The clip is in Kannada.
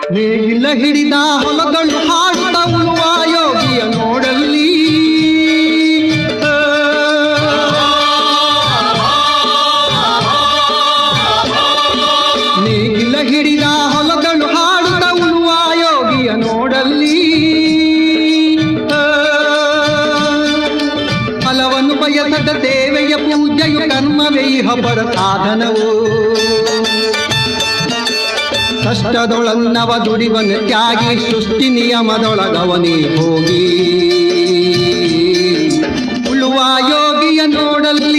ನೇಗಿಲ ಹಿಡಿದ ಹೊಲಗಳು ಹಾಡುತ್ತ ಉಳುವ ಯೋಗಿಯ ನೋಡಲ್ಲಿ. ನೇಗಿಲ ಹಿಡಿದ ಹೊಲಗಳು ಹಾಡುತ್ತ ಉಳುವ ಯೋಗಿಯ ನೋಡಲ್ಲಿ. ಫಲವನ್ನು ಬಯಸದ ಸೇವೆಯ ಪೂಜೆಯು ಕರ್ಮವೇ ಹಬ್ಬರ ಸಾಧನವು. ಕಷ್ಟದೊಳನ್ನವ ದುಡಿವನು ತ್ಯಾಗಿ ಸೃಷ್ಟಿ ನಿಯಮದೊಳಗವನೇ ಹೋಗಿ ಉಳುವ ಯೋಗಿಯ ನೋಡಲ್ಲಿ.